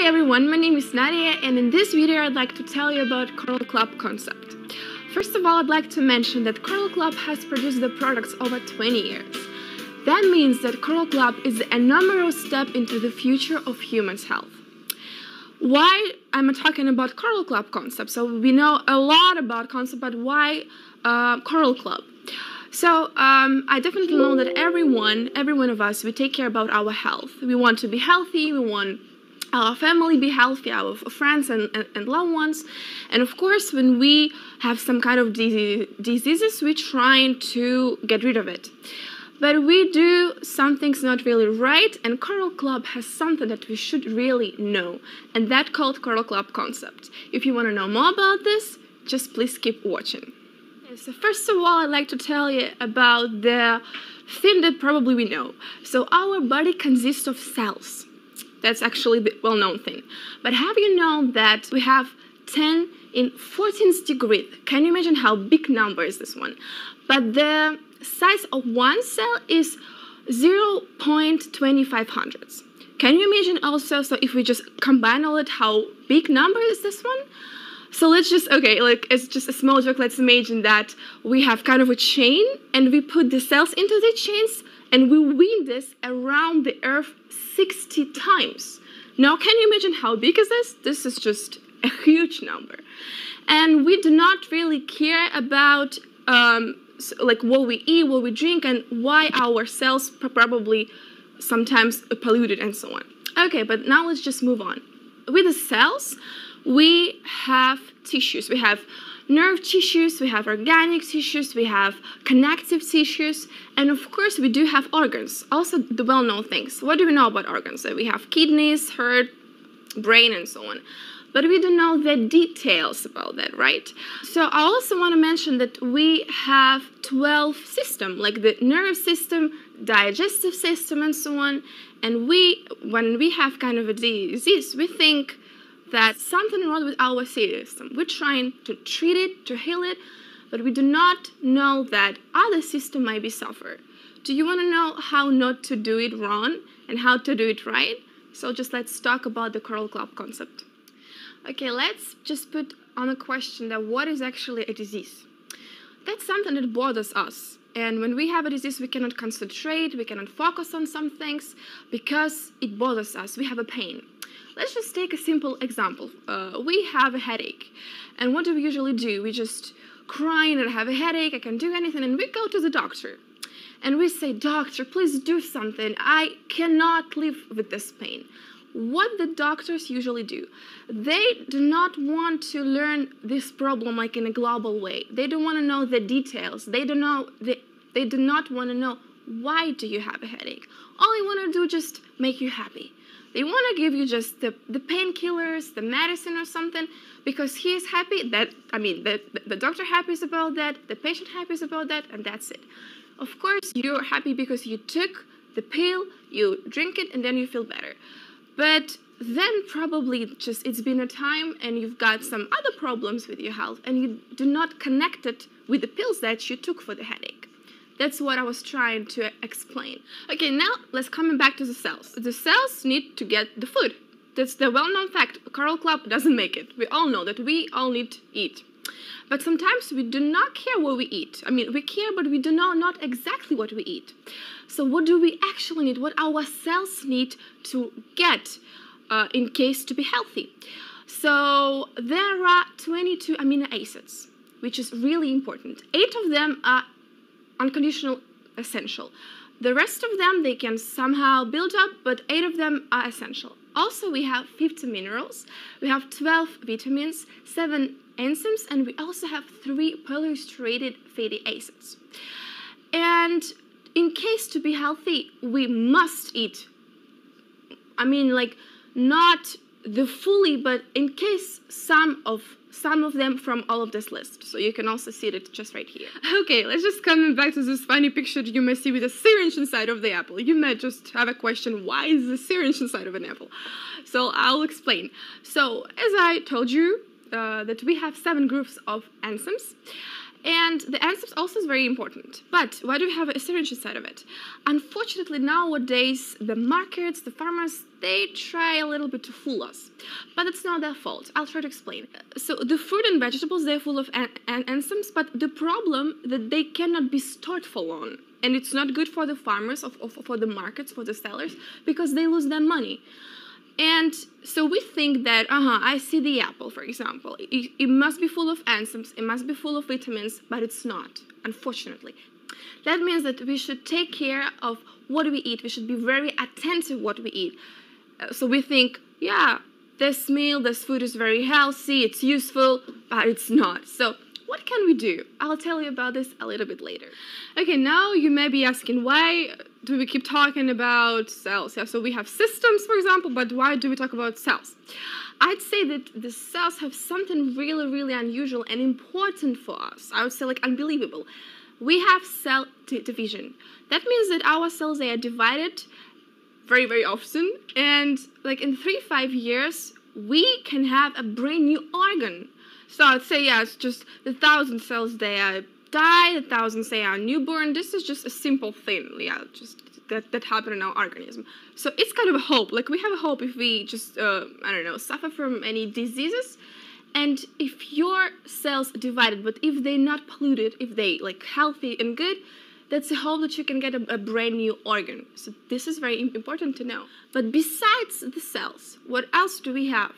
everyone, my name is Nadia, and in this video I'd like to tell you about Coral Club concept. First of all, I'd like to mention that Coral Club has produced the products over 20 years. That means that Coral Club is a numerical step into the future of humans' health. Why I'm talking about Coral Club concept? So we know a lot about concept, but why Coral Club? So I definitely know that every one of us, we take care about our health. We want to be healthy, we want our family be healthy, our friends and loved ones. And of course, when we have some kind of diseases, we're trying to get rid of it. But we do some things not really right, and Coral Club has something that we should really know, and that's called Coral Club concept. If you want to know more about this, just please keep watching. So first of all, I'd like to tell you about the thing that probably we know. So our body consists of cells. That's actually the well-known thing. But have you known that we have 10 in 14th degree? Can you imagine how big number is this one? But the size of one cell is 0.2500. Can you imagine also, so if we just combine all it, how big number is this one? So let's just, okay, like it's just a small joke. Let's imagine that we have kind of a chain and we put the cells into the chains and we wind this around the earth 60 times. Now, can you imagine how big is this? This is just a huge number. And we do not really care about like what we eat, what we drink, and why our cells probably sometimes polluted and so on. Okay, but now let's just move on. With the cells, we have tissues. We have nerve tissues, we have organic tissues, we have connective tissues, and of course we do have organs, also the well-known things. What do we know about organs? So we have kidneys, heart, brain, and so on. But we don't know the details about that, right? So I also want to mention that we have 12 systems, like the nerve system, digestive system, and so on. And when we have kind of a disease, we think that something wrong with our system. We're trying to treat it, to heal it, but we do not know that other system might be suffer. Do you want to know how not to do it wrong and how to do it right? So just let's talk about the Coral Club concept. Okay, let's just put on a question that what is actually a disease? That's something that bothers us. And when we have a disease, we cannot concentrate, we cannot focus on some things because it bothers us. We have a pain. Let's just take a simple example. We have a headache. And what do we usually do? We just cry and I have a headache, I can't do anything, and we go to the doctor. And we say, doctor, please do something. I cannot live with this pain. What the doctors usually do, they do not want to learn this problem like in a global way. They don't want to know the details. They do not want to know why do you have a headache. All they want to do is just make you happy. They want to give you just the painkillers, the medicine or something, because he is happy, that, I mean, the doctor happy is about that, the patient happy is about that, and that's it. Of course, you're happy because you took the pill, you drink it, and then you feel better. But then probably just it's been a time and you've got some other problems with your health and you do not connect it with the pills that you took for the headache. That's what I was trying to explain. Okay, now let's come back to the cells. The cells need to get the food. That's the well-known fact. Coral Club doesn't make it. We all know that we all need to eat. But sometimes we do not care what we eat. I mean, we care, but we do not exactly what we eat. So what do we actually need? What our cells need to get in case to be healthy? So there are 22 amino acids, which is really important. 8 of them are unconditional essential. The rest of them, they can somehow build up, but 8 of them are essential. Also, we have 50 minerals, we have 12 vitamins, 7 enzymes, and we also have 3 polyunsaturated fatty acids. And in case to be healthy, we must eat. I mean, like, not the fully, but in case some of them from all of this list. So you can also see it just right here. Okay, let's just come back to this funny picture that you may see with a syringe inside of the apple. You may just have a question, why is the syringe inside of an apple? So I'll explain. So as I told you, that we have 7 groups of enzymes. And the enzymes also is very important. But why do we have a syringe inside of it? Unfortunately, nowadays, the markets, the farmers, they try a little bit to fool us. But it's not their fault. I'll try to explain. So the fruit and vegetables, they're full of enzymes, but the problem that they cannot be stored for long. And it's not good for the farmers, for the markets, for the sellers, because they lose their money. And so we think that, I see the apple, for example. It must be full of enzymes, it must be full of vitamins, but it's not, unfortunately. That means that we should take care of what we eat. We should be very attentive what we eat. So we think, yeah, this meal, this food is very healthy, it's useful, but it's not. So what can we do? I'll tell you about this a little bit later. Okay, now you may be asking, why do we keep talking about cells? Yeah, so we have systems, for example, but why do we talk about cells? I'd say that the cells have something really, really unusual and important for us. I would say like unbelievable. We have cell division. That means that our cells, they are divided very, very often. And like in 3-5 years, we can have a brand new organ. So I'd say, yeah, it's just the 1,000 cells, they die, the 1,000 say are newborn. This is just a simple thing, yeah, just that happen in our organism. So it's kind of a hope. Like we have a hope if we just, suffer from any diseases. And if your cells are divided, but if they're not polluted, if they like healthy and good, that's a hope that you can get a brand new organ. So this is very important to know. But besides the cells, what else do we have?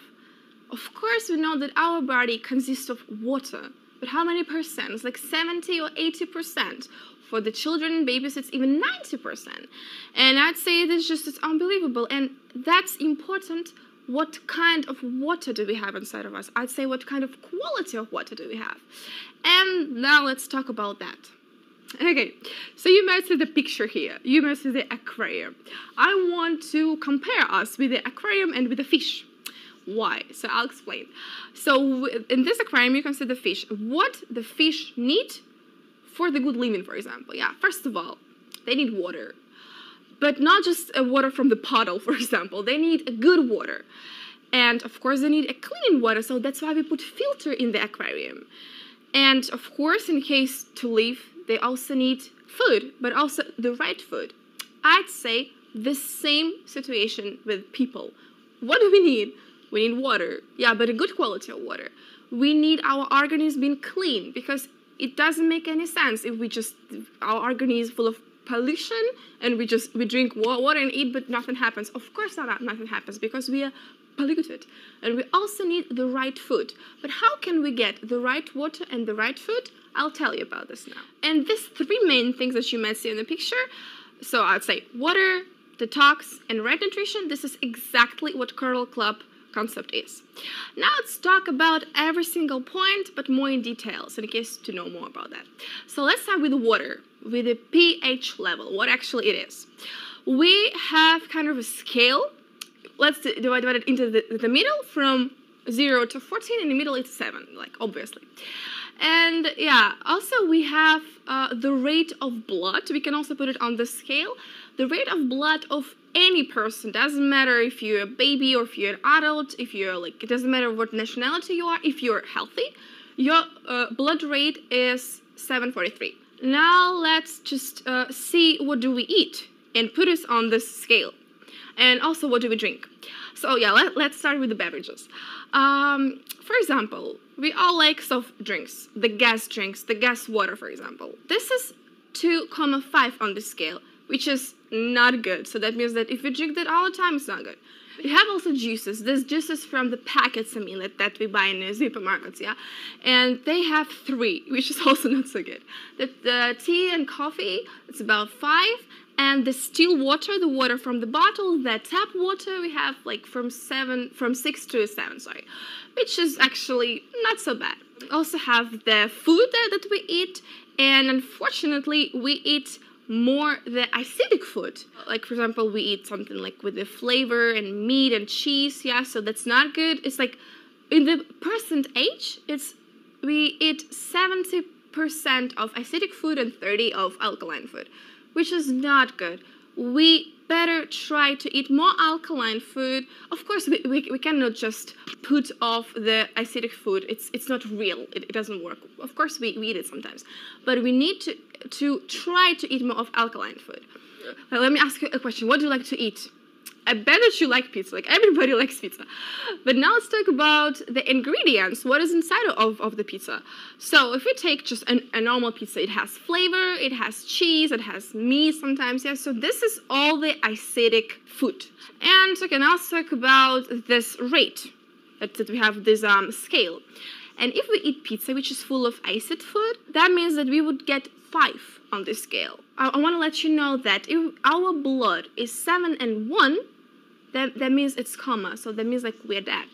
Of course, we know that our body consists of water, but how many percent? It's like 70 or 80%. For the children and babies, it's even 90%. And I'd say it's unbelievable. And that's important. What kind of water do we have inside of us? I'd say what kind of quality of water do we have? And now let's talk about that. Okay, so you might see the picture here. You might see the aquarium. I want to compare us with the aquarium and with the fish. Why? So I'll explain. So in this aquarium, you can see the fish. What the fish need for the good living, for example. Yeah, first of all, they need water. But not just water from the puddle, for example. They need a good water. And of course, they need a clean water. So that's why we put filter in the aquarium. And of course, in case to live, they also need food, but also the right food. I'd say the same situation with people. What do we need? We need water. Yeah, but a good quality of water. We need our organism being clean, because it doesn't make any sense if our organism is full of pollution and we drink water and eat, but nothing happens. Of course nothing happens, because we are polluted. And we also need the right food. But how can we get the right water and the right food? I'll tell you about this now. And these 3 main things that you might see in the picture, so I'd say water, detox, and right nutrition, this is exactly what Kernel Club concept is. Now let's talk about every single point, but more in details, in case to know more about that. So let's start with water, with the pH level, what actually it is. We have kind of a scale. Let's divide it into the middle from 0 to 14. In the middle it's 7, like obviously. And yeah, also we have the rate of blood. We can also put it on the scale. The rate of blood of any person, doesn't matter if you're a baby or if you're an adult, if you're like, it doesn't matter what nationality you are, if you're healthy, your blood rate is 743. Now let's just see what do we eat and put us on this scale. And also what do we drink. So yeah, let's start with the beverages. For example, we all like soft drinks, the gas drinks, the gas water, for example. This is 2,5 on the scale, which is not good. So that means that if you drink that all the time, it's not good. We have also juices. There's juices from the packets, that we buy in the supermarkets, yeah? And they have 3, which is also not so good. The tea and coffee, it's about 5. And the still water, the water from the bottle, the tap water, we have like from 6 to 7, sorry, which is actually not so bad. We also have the food that we eat, and unfortunately, we eat more the acidic food. Like, for example, we eat something like with the flavor and meat and cheese, yeah, so that's not good. It's like, in the present age, we eat 70% of acidic food and 30% of alkaline food, which is not good. better try to eat more alkaline food. Of course, we cannot just put off the acidic food. It's not real. It doesn't work. Of course, we eat it sometimes. But we need to try to eat more of alkaline food. Let me ask you a question. What do you like to eat? I bet that you like pizza. Like, everybody likes pizza. But now let's talk about the ingredients. What is inside of the pizza? So if we take just a normal pizza, it has flavor, it has cheese, it has meat sometimes. Yeah. So this is all the acidic food. And okay, now let's talk about this rate that we have this scale. And if we eat pizza, which is full of acid food, that means that we would get 5 on this scale. I want to let you know that if our blood is 7 and 1, that means it's coma. So that means like we're dead.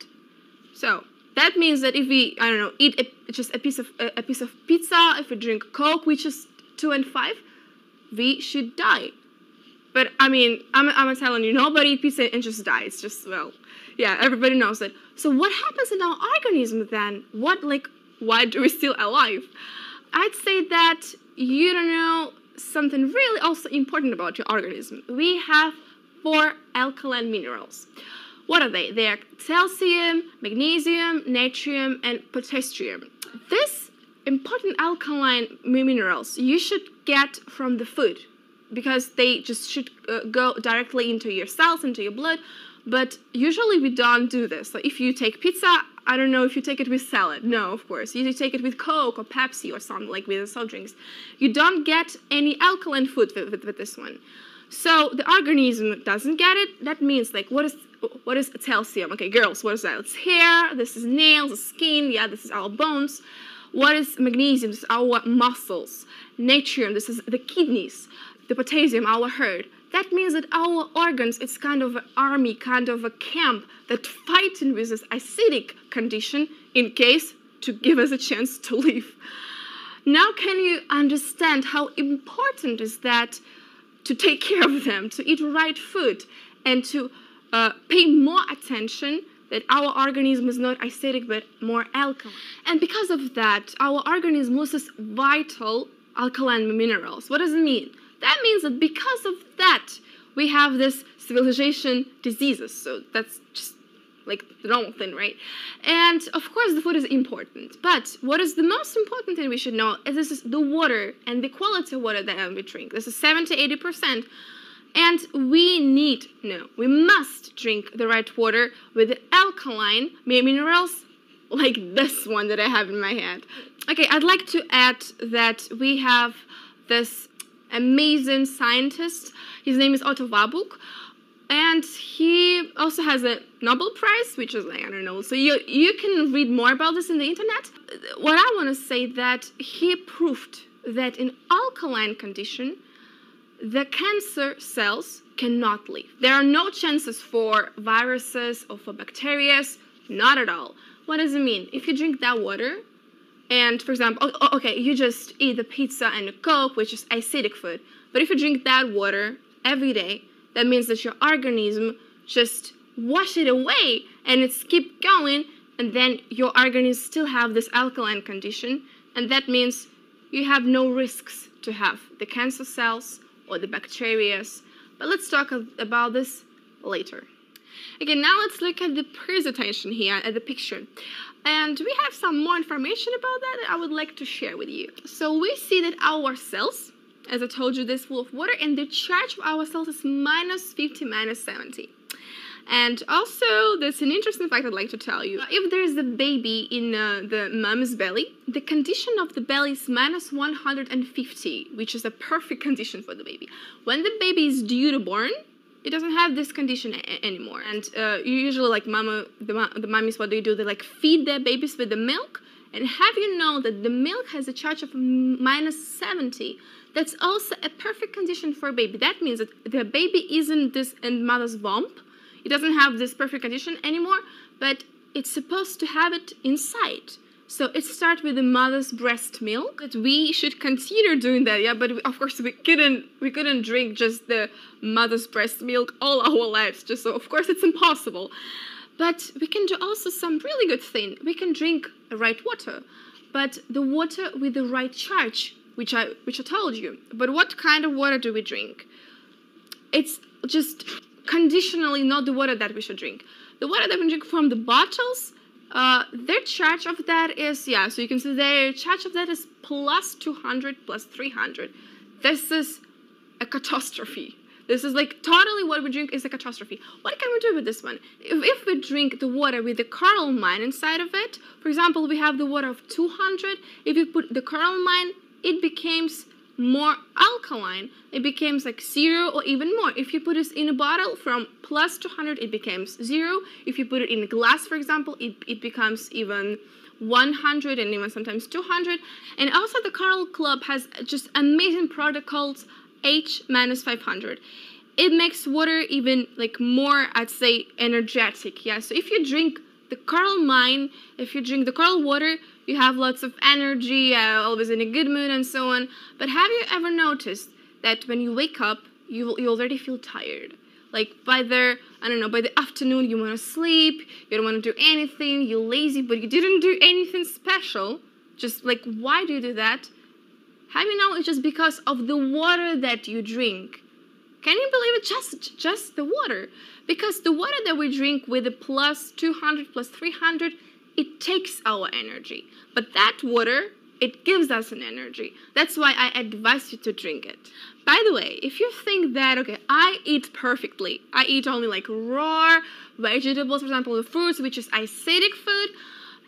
So that means that if we, I don't know, eat just a piece of pizza, if we drink Coke, which is 2 and 5, we should die. But I mean, I'm telling you, nobody eat pizza and just die. It's just, well, yeah, everybody knows it. So what happens in our organism then? Why do we still alive? I'd say that you don't know something really also important about your organism. We have 4 alkaline minerals. What are they? They are calcium, magnesium, natrium, and potassium. These important alkaline minerals you should get from the food because they just should go directly into your cells, into your blood. But usually we don't do this. So if you take pizza, I don't know if you take it with salad. No, of course. You take it with Coke or Pepsi or something like with soft drinks. You don't get any alkaline food with this one. So the organism doesn't get it. That means like what is calcium? Okay, girls, what is that? It's hair. This is nails, the skin. Yeah, this is our bones. What is magnesium? This is our muscles. Natrium. This is the kidneys. The potassium, our heart. That means that our organs, it's kind of an army, kind of a camp that fighting with this acidic condition in case to give us a chance to live. Now can you understand how important is that to take care of them, to eat right food, and to pay more attention that our organism is not acidic but more alkaline. And because of that, our organism loses vital alkaline minerals. What does it mean? That means that because of that, we have this civilization diseases. So that's just like the normal thing, right? And of course, the food is important. But what is the most important thing we should know is this is the water and the quality of water that we drink. This is 70–80%. And we must drink the right water with the alkaline minerals like this one that I have in my hand. Okay, I'd like to add that we have this amazing scientist. His name is Otto Warburg, and he also has a Nobel Prize, which is like, I don't know. So you can read more about this in the internet. What I want to say that he proved that in alkaline condition, the cancer cells cannot live. There are no chances for viruses or for bacteria, not at all. What does it mean? If you drink that water, and for example, okay, you just eat the pizza and the Coke, which is acidic food. But if you drink that water every day, that means that your organism just wash it away and it's keep going, and then your organism still have this alkaline condition, and that means you have no risks to have the cancer cells or the bacteria. But let's talk about this later. Okay, now let's look at the presentation here, at the picture. And we have some more information about that I would like to share with you. So we see that our cells, as I told you, this full of water, and the charge of our cells is -50, -70. And also, there's an interesting fact I'd like to tell you. If there's a baby in the mom's belly, the condition of the belly is -150, which is a perfect condition for the baby. When the baby is due to born, it doesn't have this condition anymore. And usually, like the mummies, what do? They like feed their babies with the milk. And have you know that the milk has a charge of -70? That's also a perfect condition for a baby. That means that the baby isn't this in mother's womb. It doesn't have this perfect condition anymore, but it's supposed to have it inside. So it starts with the mother's breast milk. That we should consider doing that, yeah. But of course we couldn't drink just the mother's breast milk all our lives. Just so of course it's impossible. But we can do also some really good thing. We can drink the right water, but the water with the right charge, which I told you. But what kind of water do we drink? It's just conditionally not the water that we should drink. The water that we drink from the bottles, their charge of that is, yeah, so you can see their charge of that is plus 200, plus 300. This is a catastrophe. This is like totally what we drink is a catastrophe. What can we do with this one? If we drink the water with the coralline inside of it, for example, we have the water of 200. If you put the coralline, it becomes more alkaline. It becomes like 0 or even more. If you put this in a bottle from plus 200, it becomes 0. If you put it in a glass, for example, it becomes even 100 and even sometimes 200. And also the Coral Club has just amazing product called H-500. It makes water even like more, I'd say, energetic. Yeah, so if you drink the coralline, if you drink the coral water, you have lots of energy, always in a good mood and so on. But have you ever noticed that when you wake up, you already feel tired? Like by the afternoon you want to sleep, you don't want to do anything, you're lazy, but you didn't do anything special. Just like, why do you do that? Have you know it's just because of the water that you drink? Can you believe it? Just the water. Because the water that we drink with the plus 200, plus 300, it takes our energy. But that water, it gives us an energy. That's why I advise you to drink it. By the way, if you think that, okay, I eat perfectly. I eat only like raw vegetables, for example, the fruits, which is acidic food,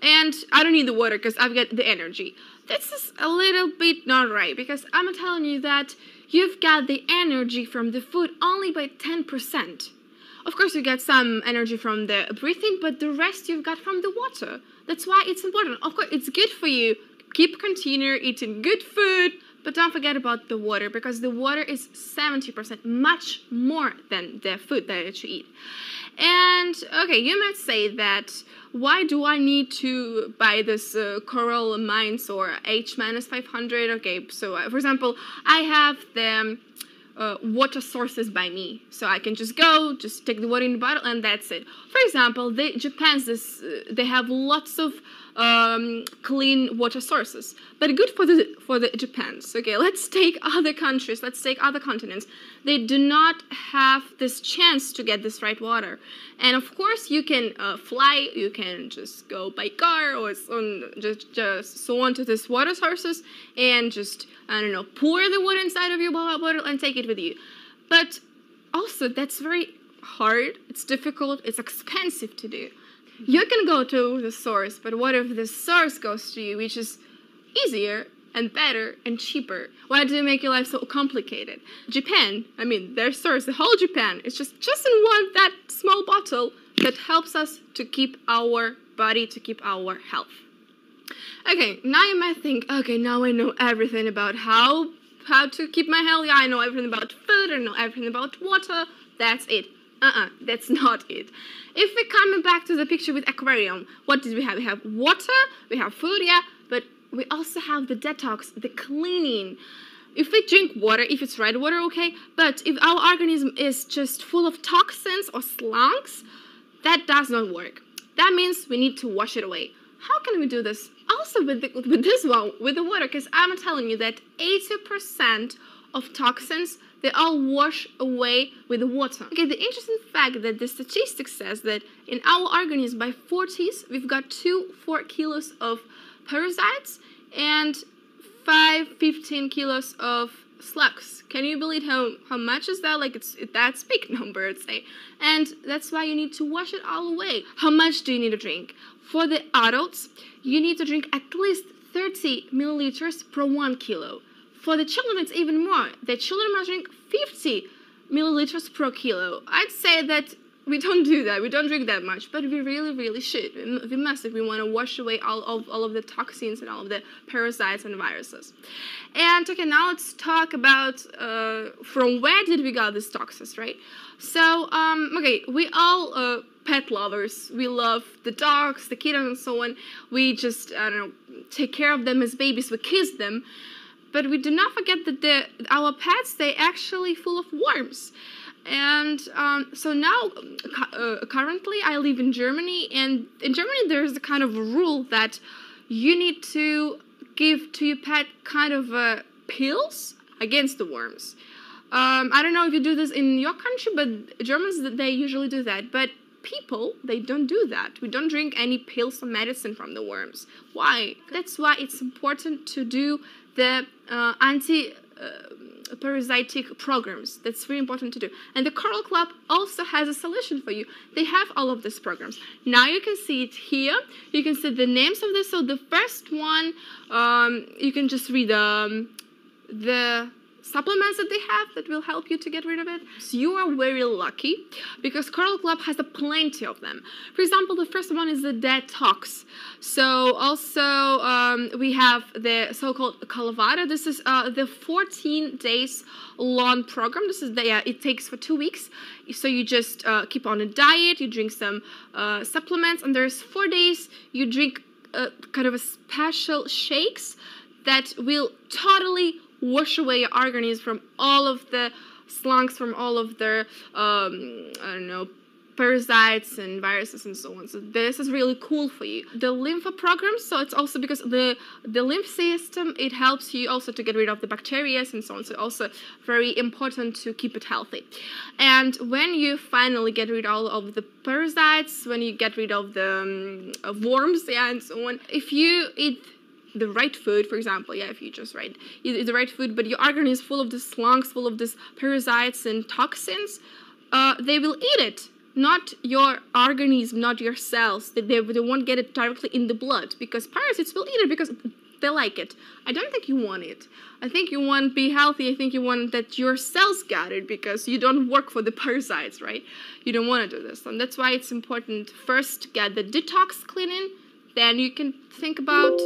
and I don't need the water because I've got the energy. This is a little bit not right, because I'm telling you that you've got the energy from the food only by 10%. Of course, you get some energy from the breathing, but the rest you've got from the water. That's why it's important. Of course, it's good for you. Continue eating good food, but don't forget about the water, because the water is 70%, much more than the food that you eat. And, okay, you might say that, why do I need to buy this Coral Mines or H-500? Okay, so, for example, I have the water sources by me. So I can just take the water in the bottle, and that's it. For example, they have lots of clean water sources, but good for the Japans. Okay, let's take other countries, let's take other continents. They do not have this chance to get this right water. And of course, you can fly, you can just go by car or just so on to these water sources and just, I don't know, pour the water inside of your bottle and take it with you. But also, that's very hard, it's difficult, it's expensive to do. You can go to the source, but what if the source goes to you, which is easier and better and cheaper? Why do you make your life so complicated? Japan, I mean, their source, the whole Japan, is just in that small bottle that helps us to keep our body, to keep our health. Okay, now you might think, okay, now I know everything about how to keep my health. Yeah, I know everything about food, I know everything about water. That's it. That's not it. If we're coming back to the picture with aquarium, what did we have? We have water, we have food, yeah, but we also have the detox, the cleaning. If we drink water, if it's red water, okay, but if our organism is just full of toxins or slugs, that does not work. That means we need to wash it away. How can we do this? Also with this one, with the water, because I'm telling you that 80% of toxins, they all wash away with the water. Okay, the interesting fact that the statistics says that in our organism by 40s, we've got 4 kilos of parasites and 15 kilos of slugs. Can you believe how much is that? Like, that's big number, I'd say. And that's why you need to wash it all away. How much do you need to drink? For the adults, you need to drink at least 30 milliliters per 1 kilo. For the children, it's even more. The children must drink 50 milliliters per kilo. I'd say that we don't do that. We don't drink that much, but we really, really should. We must if we want to wash away all of the toxins and all of the parasites and viruses. And okay, now let's talk about from where did we get these toxins, right? So, okay, we all pet lovers. We love the dogs, the kittens, and so on. We just, I don't know, take care of them as babies. We kiss them. But we do not forget that our pets, they're actually full of worms. And so now, currently, I live in Germany. And in Germany, there's a kind of rule that you need to give to your pet kind of pills against the worms. I don't know if you do this in your country, but Germans, they usually do that. But people, they don't do that. We don't drink any pills or medicine from the worms. Why? That's why it's important to do the anti-parasitic programs. That's very important to do. And the Coral Club also has a solution for you. They have all of these programs. Now you can see it here. You can see the names of this. So the first one, you can just read the supplements that they have that will help you to get rid of it. So you are very lucky because Coral Club has plenty of them. For example, the first one is the detox. So also we have the so-called Kalavada. This is the 14 days long program. This is it takes for 2 weeks. So you just keep on a diet, you drink some supplements, and there's 4 days you drink kind of a special shakes that will totally wash away your organism from all of the slunks, from all of their, I don't know, parasites and viruses and so on. So this is really cool for you. The lymph program, so it's also because the lymph system, it helps you also to get rid of the bacteria and so on. So also very important to keep it healthy. And when you finally get rid of all of the parasites, when you get rid of the worms, and so on, if you eat the right food, for example, if you just eat the right food, but your organism is full of these slunks, full of these parasites and toxins, they will eat it. Not your organism, not your cells. They won't get it directly in the blood because parasites will eat it because they like it. I don't think you want it. I think you want to be healthy. I think you want that your cells get it because you don't work for the parasites, right? You don't want to do this. And that's why it's important first get the detox cleaning, then you can think about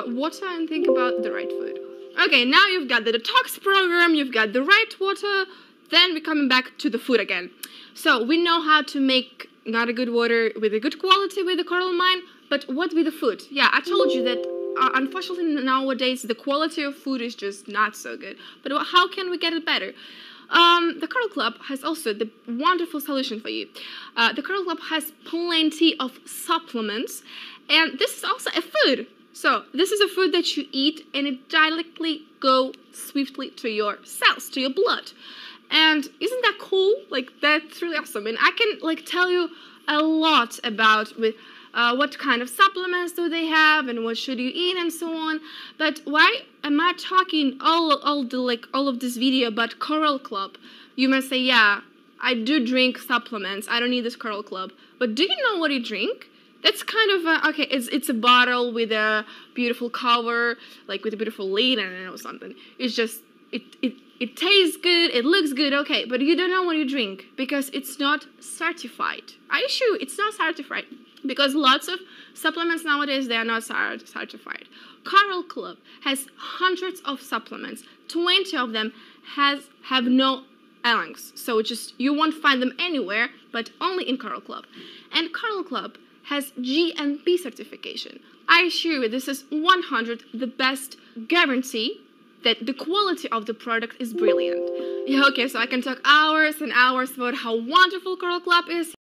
water and think about the right food. Okay, now you've got the detox program, you've got the right water, then we're coming back to the food again. So we know how to make not a good water with a good quality with the coral mine, but what with the food? Yeah, I told you that unfortunately nowadays the quality of food is just not so good. But how can we get it better? The Coral Club has also the wonderful solution for you. The Coral Club has plenty of supplements, and this is also a food. So this is a food that you eat and it directly goes swiftly to your cells, to your blood. And isn't that cool? Like, that's really awesome. And I can tell you a lot about what kind of supplements do they have and what should you eat and so on. But why am I talking all of this video about Coral Club? You must say, yeah, I do drink supplements. I don't need this Coral Club. But do you know what you drink? That's kind of okay. It's a bottle with a beautiful cover, like with a beautiful lid, I don't know, something. It's just it tastes good, it looks good, okay, but you don't know what you drink because it's not certified. I assure you, it's not certified because lots of supplements nowadays, they are not certified. Coral Club has hundreds of supplements. 20 of them have no links, so you won't find them anywhere, but only in Coral Club. And Coral Club has GMP certification. I assure you, this is 100 the best guarantee that the quality of the product is brilliant. Yeah, okay, so I can talk hours and hours about how wonderful Coral Club is.